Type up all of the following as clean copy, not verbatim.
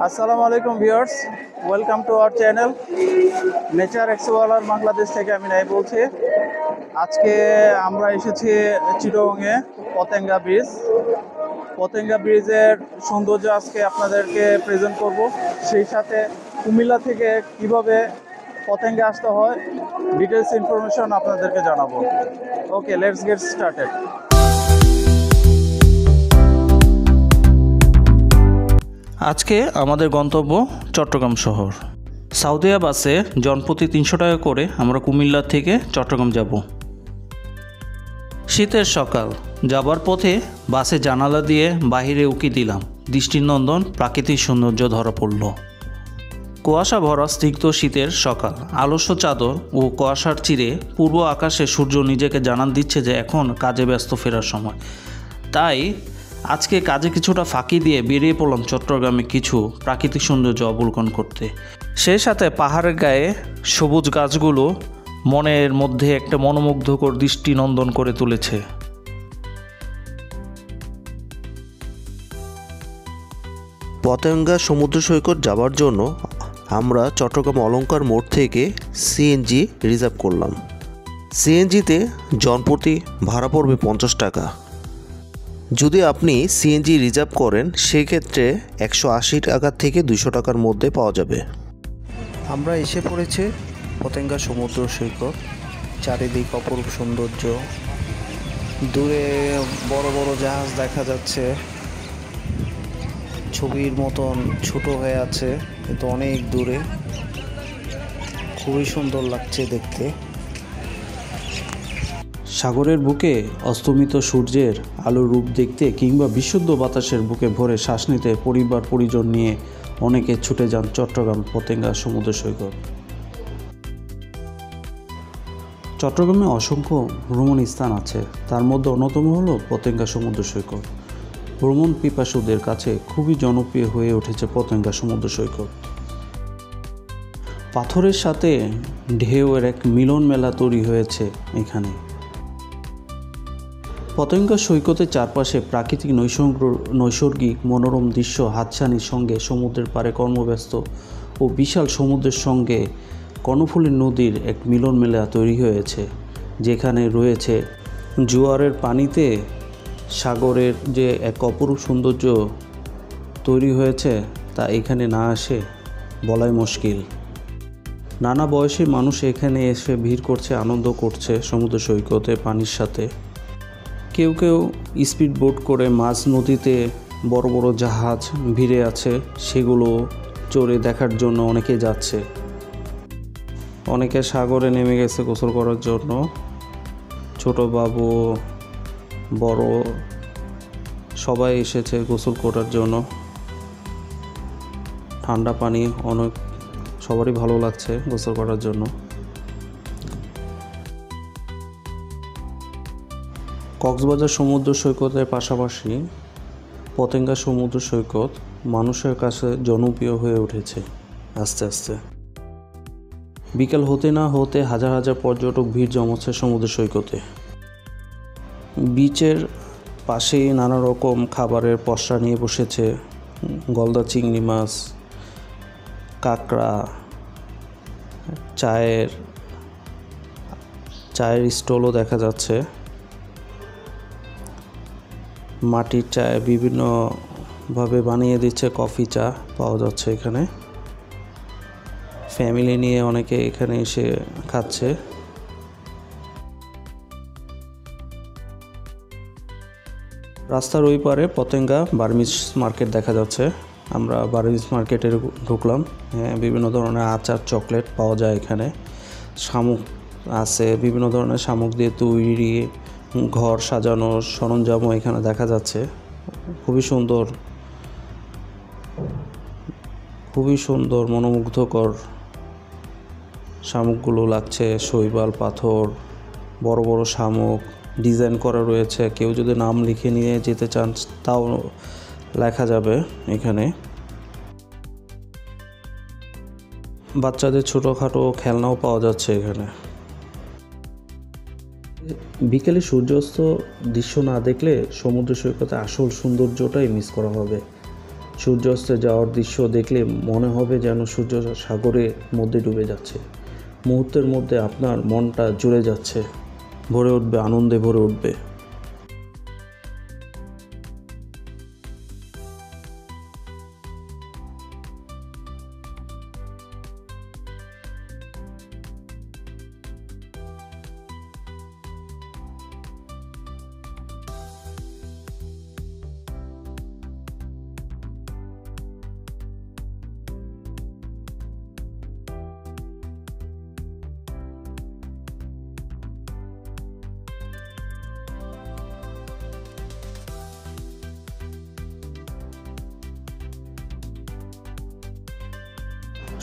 আসসালামু আলাইকুম viewers, welcome to our channel nature explorer Bangladesh থেকে আমি নাই বলছি। আজকে আমরা এসেছি চিটাগংয়ে পতেঙ্গা ব্রিজ। পতেঙ্গা ব্রিজের সৌন্দর্য আজকে আপনাদেরকে প্রেজেন্ট করব, সেই সাথে কুমিল্লা থেকে কিভাবে পতেঙ্গা আসতে হয় ডিটেলস ইনফরমেশন আপনাদেরকে জানাবো। ওকে, লেটস গেট স্টার্টেড। আজকে আমাদের গন্তব্য চট্টগ্রাম শহর। সাউদিয়া বাসে জনপ্রতি 300 টাকা করে আমরা কুমিল্লা থেকে চট্টগ্রাম যাব। শীতের সকাল, যাবার পথে বাসে জানালা দিয়ে বাহিরে উকি দিলাম। দৃষ্টিনন্দন প্রাকৃতিক সৌন্দর্য ধরা পড়ল। কুয়াশা ভরা স্নিগ্ধ শীতের সকাল, আলস্য চাদর ও কুয়াশার চিরে পূর্ব আকাশে সূর্য নিজেকে জানান দিচ্ছে যে এখন কাজে ব্যস্ত ফেরার সময়। তাই আজকে কাজে কিছুটা ফাঁকি দিয়ে বেরিয়ে পড়লাম চট্টগ্রামে কিছু প্রাকৃতিক সৌন্দর্য অবলোকন করতে। সেই সাথে পাহাড়ের গায়ে সবুজ গাছগুলো মনের মধ্যে একটা মনোমুগ্ধকর দৃষ্টিনন্দন করে তুলেছে। পতেঙ্গা সমুদ্র সৈকত যাওয়ার জন্য আমরা চট্টগ্রাম অলঙ্কার মোড় থেকে সিএনজি রিজার্ভ করলাম। সিএনজিতে জনপ্রতি ভাড়া পড়বে 50 টাকা। যদি আপনি সিএনজি রিজার্ভ করেন সেক্ষেত্রে 180 টাকা থেকে 200 টাকার মধ্যে পাওয়া যাবে। আমরা এসে পড়েছি পতেঙ্গা সমুদ্র সৈকত। চারিদিক অপরূপ সৌন্দর্য, দূরে বড় বড় জাহাজ দেখা যাচ্ছে, ছবির মতন ছোট হয়ে আছে কিন্তু অনেক দূরে, খুবই সুন্দর লাগছে দেখতে। সাগরের বুকে অস্তমিত সূর্যের আলোর রূপ দেখতে কিংবা বিশুদ্ধ বাতাসের বুকে ভরে শ্বাস নিতে পরিবার পরিজন নিয়ে অনেকে ছুটে যান চট্টগ্রাম পতেঙ্গা সমুদ্র সৈকত। চট্টগ্রামে অসংখ্য ভ্রমণ স্থান আছে, তার মধ্যে অন্যতম হলো পতেঙ্গা সমুদ্র সৈকত। ভ্রমণ পিপাসুদের কাছে খুবই জনপ্রিয় হয়ে উঠেছে পতেঙ্গা সমুদ্র সৈকত। পাথরের সাথে ঢেউয়ের এক মিলন মেলা তৈরি হয়েছে এখানে। পতেঙ্গা সৈকতের চারপাশে প্রাকৃতিক নৈসর্গিক মনোরম দৃশ্য হাতছানির সঙ্গে সমুদ্রের পাড়ে কর্মব্যস্ত ও বিশাল সমুদ্রের সঙ্গে কর্ণফুলী নদীর এক মিলন মেলা তৈরি হয়েছে, যেখানে রয়েছে জোয়ারের পানিতে সাগরের যে এক অপরূপ সৌন্দর্য তৈরি হয়েছে তা এখানে না আসে বলাই মুশকিল। নানা বয়সী মানুষ এখানে এসে ভিড় করছে, আনন্দ করছে সমুদ্র সৈকতে পানির সাথে। কেউ কেউ স্পিড বোট করে মাঝ নদীতে বড় বড় জাহাজ ভিড়ে আছে, সেগুলো চড়ে দেখার জন্য অনেকে যাচ্ছে। অনেকে সাগরে নেমে গেছে গোসল করার জন্য। ছোট বাবু বড় সবাই এসেছে গোসল করার জন্য। ঠান্ডা পানি অনেক সবারই ভালো লাগছে গোসল করার জন্য। কক্সবাজার সমুদ্র সৈকতের পাশাপাশি পতেঙ্গা সমুদ্র সৈকত মানুষের কাছে জনপ্রিয় হয়ে উঠেছে আস্তে আস্তে। বিকেল হতে না হতে হাজার হাজার পর্যটক ভিড় জমাচ্ছে সমুদ্র সৈকতে। বিচের পাশেই নানা রকম খাবারের পসরা নিয়ে বসেছে। গলদা চিংড়ি মাছ, কাঁকড়া, চায়ের স্টলও দেখা যাচ্ছে। মাটির চায় বিভিন্নভাবে বানিয়ে দিচ্ছে, কফি চা পাওয়া যাচ্ছে এখানে। ফ্যামিলি নিয়ে অনেকে এখানে এসে খাচ্ছে। রাস্তার ওই পারে পতেঙ্গা বার্মিজ মার্কেট দেখা যাচ্ছে। আমরা বার্মিজ মার্কেটে ঢুকলাম। বিভিন্ন ধরনের আচার, চকলেট পাওয়া যায় এখানে। শামুক আছে, বিভিন্ন ধরনের শামুক দিয়ে তৈরি ঘর সাজানোর সরঞ্জামও এখানে দেখা যাচ্ছে। খুবই সুন্দর মনোমুগ্ধকর শামুকগুলো লাগছে। শৈবাল পাথর, বড় বড় শামুক ডিজাইন করা রয়েছে। কেউ যদি নাম লিখে নিয়ে যেতে চান তাও লেখা যাবে এখানে। বাচ্চাদের ছোটোখাটো খেলনাও পাওয়া যাচ্ছে এখানে। বিকেলে সূর্যাস্ত দৃশ্য না দেখলে সমুদ্র সৈকতে আসল সৌন্দর্যটাই মিস করা হবে। সূর্যাস্তে যাওয়ার দৃশ্য দেখলে মনে হবে যেন সূর্য সাগরের মধ্যে ডুবে যাচ্ছে। মুহূর্তের মধ্যে আপনার মনটা জুড়ে যাচ্ছে, ভরে উঠবে, আনন্দে ভরে উঠবে।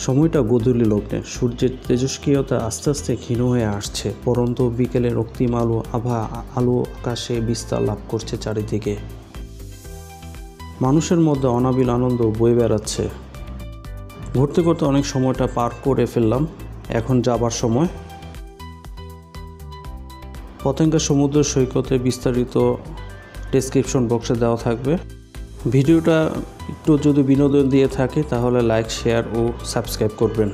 সময়টা গোধূলি লগ্নে, সূর্যের তেজস্ক্রিয়তা আস্তে আস্তে ক্ষীণ হয়ে আসছে। পরন্ত বিকেলের রক্তিম আলো আকাশে বিস্তার লাভ করছে চারিদিকে। মানুষের মধ্যে অনাবিল আনন্দ বয়ে বেড়াচ্ছে। ঘুরতে ঘুরতে অনেক সময়টা পার করে ফেললাম, এখন যাবার সময়। পতেঙ্গা সমুদ্র সৈকতে বিস্তারিত ডেসক্রিপশন বক্সে দেওয়া থাকবে। ভিডিওটা একটু যদি বিনোদন দিয়ে থাকে তাহলে লাইক, শেয়ার ও সাবস্ক্রাইব করবেন।